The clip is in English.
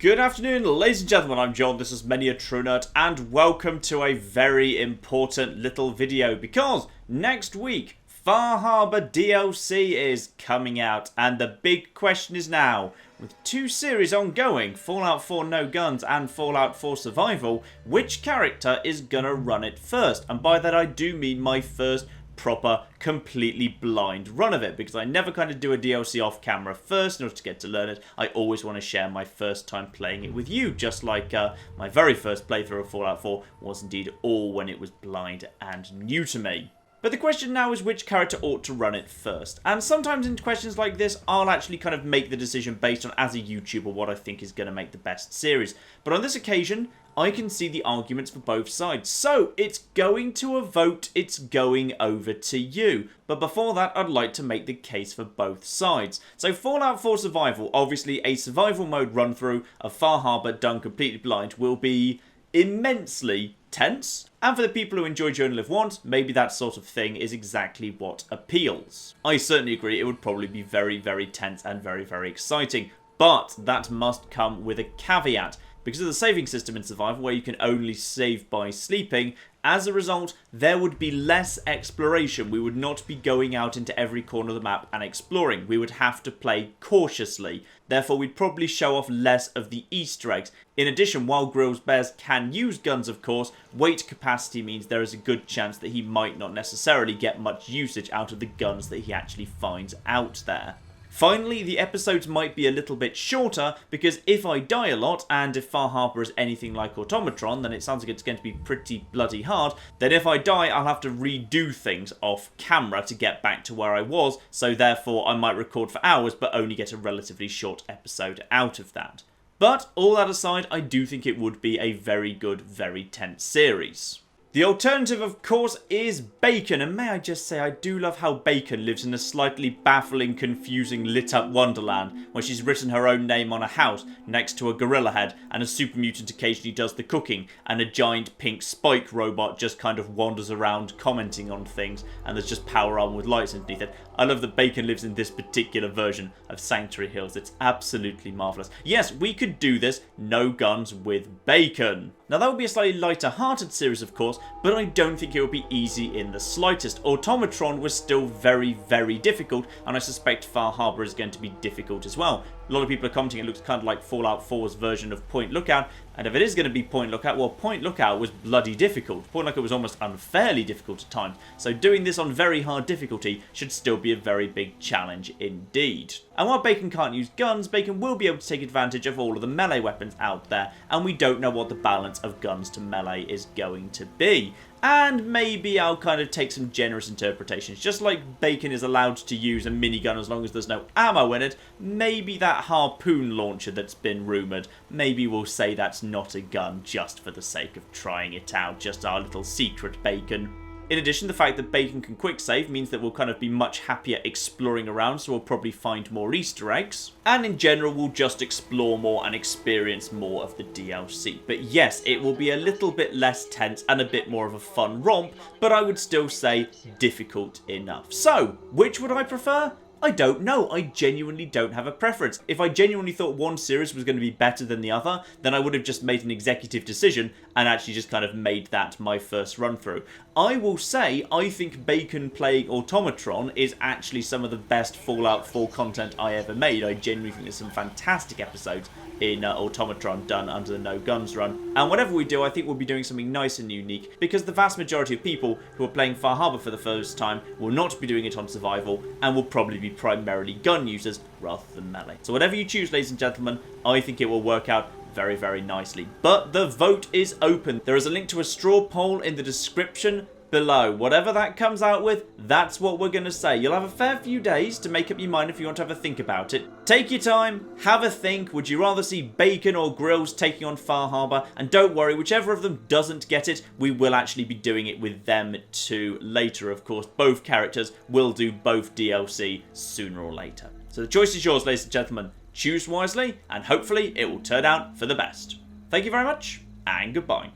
Good afternoon, ladies and gentlemen, I'm John, this is Many a True Nerd, and welcome to a very important little video, because next week, Far Harbor DLC is coming out, and the big question is now, with two series ongoing, Fallout 4 No Guns and Fallout 4 Survival, which character is gonna run it first? And by that I do mean my first proper, completely blind run of it, because I never kind of do a DLC off camera first in order to get to learn it. I always want to share my first time playing it with you, just like my very first playthrough of Fallout 4 was indeed all when it was blind and new to me. But the question now is which character ought to run it first. And sometimes in questions like this, I'll actually kind of make the decision based on, as a YouTuber, what I think is going to make the best series. But on this occasion, I can see the arguments for both sides. So, it's going to a vote, it's going over to you. But before that, I'd like to make the case for both sides. So, Fallout 4 Survival, obviously a survival mode run through of Far Harbor done completely blind, will be immensely tense. And for the people who enjoy Journal of Want, maybe that sort of thing is exactly what appeals. I certainly agree it would probably be very, very tense and very, very exciting. But that must come with a caveat. Because of the saving system in Survival, where you can only save by sleeping, as a result, there would be less exploration. We would not be going out into every corner of the map and exploring. We would have to play cautiously. Therefore, we'd probably show off less of the Easter eggs. In addition, while Grill's Bears can use guns, of course, weight capacity means there is a good chance that he might not necessarily get much usage out of the guns that he actually finds out there. Finally, the episodes might be a little bit shorter, because if I die a lot, and if Far Harbor is anything like Automatron, then it sounds like it's going to be pretty bloody hard, then if I die, I'll have to redo things off camera to get back to where I was, so therefore I might record for hours, but only get a relatively short episode out of that. But, all that aside, I do think it would be a very good, very tense series. The alternative, of course, is Bacon, and may I just say I do love how Bacon lives in a slightly baffling, confusing, lit-up wonderland, where she's written her own name on a house next to a gorilla head, and a super mutant occasionally does the cooking, and a giant pink spike robot just kind of wanders around commenting on things, and there's just power on with lights underneath it. I love that Bacon lives in this particular version of Sanctuary Hills. It's absolutely marvellous. Yes, we could do this, no guns with Bacon. Now that would be a slightly lighter hearted series, of course, but I don't think it would be easy in the slightest. Automatron was still very, very difficult, and I suspect Far Harbor is going to be difficult as well. A lot of people are commenting it looks kind of like Fallout 4's version of Point Lookout, and if it is going to be Point Lookout, well, Point Lookout was bloody difficult. Point Lookout was almost unfairly difficult at times, so doing this on very hard difficulty should still be a very big challenge indeed. And while Bacon can't use guns, Bacon will be able to take advantage of all of the melee weapons out there, and we don't know what the balance of guns to melee is going to be. And maybe I'll kind of take some generous interpretations. Just like Bacon is allowed to use a minigun as long as there's no ammo in it, maybe that harpoon launcher that's been rumoured, maybe we'll say that's not a gun just for the sake of trying it out, just our little secret Bacon. In addition, the fact that Bacon can quick save means that we'll kind of be much happier exploring around, so we'll probably find more Easter eggs. And in general, we'll just explore more and experience more of the DLC. But yes, it will be a little bit less tense and a bit more of a fun romp, but I would still say difficult enough. So, which would I prefer? I don't know. I genuinely don't have a preference. If I genuinely thought one series was going to be better than the other, then I would have just made an executive decision and actually just kind of made that my first run through. I will say, I think Bacon playing Automatron is actually some of the best Fallout 4 content I ever made. I genuinely think there's some fantastic episodes in Automatron done under the No Guns run. And whatever we do, I think we'll be doing something nice and unique, because the vast majority of people who are playing Far Harbor for the first time will not be doing it on Survival, and will probably be primarily gun users rather than melee. So whatever you choose, ladies and gentlemen, I think it will work out very, very nicely. But the vote is open. There is a link to a straw poll in the description below. Whatever that comes out with, that's what we're going to say. You'll have a fair few days to make up your mind if you want to have a think about it. Take your time, have a think. Would you rather see Bacon or Grills taking on Far Harbor? And don't worry, whichever of them doesn't get it, we will actually be doing it with them too later, of course. Both characters will do both DLC sooner or later. So the choice is yours, ladies and gentlemen. Choose wisely, and hopefully it will turn out for the best. Thank you very much, and goodbye.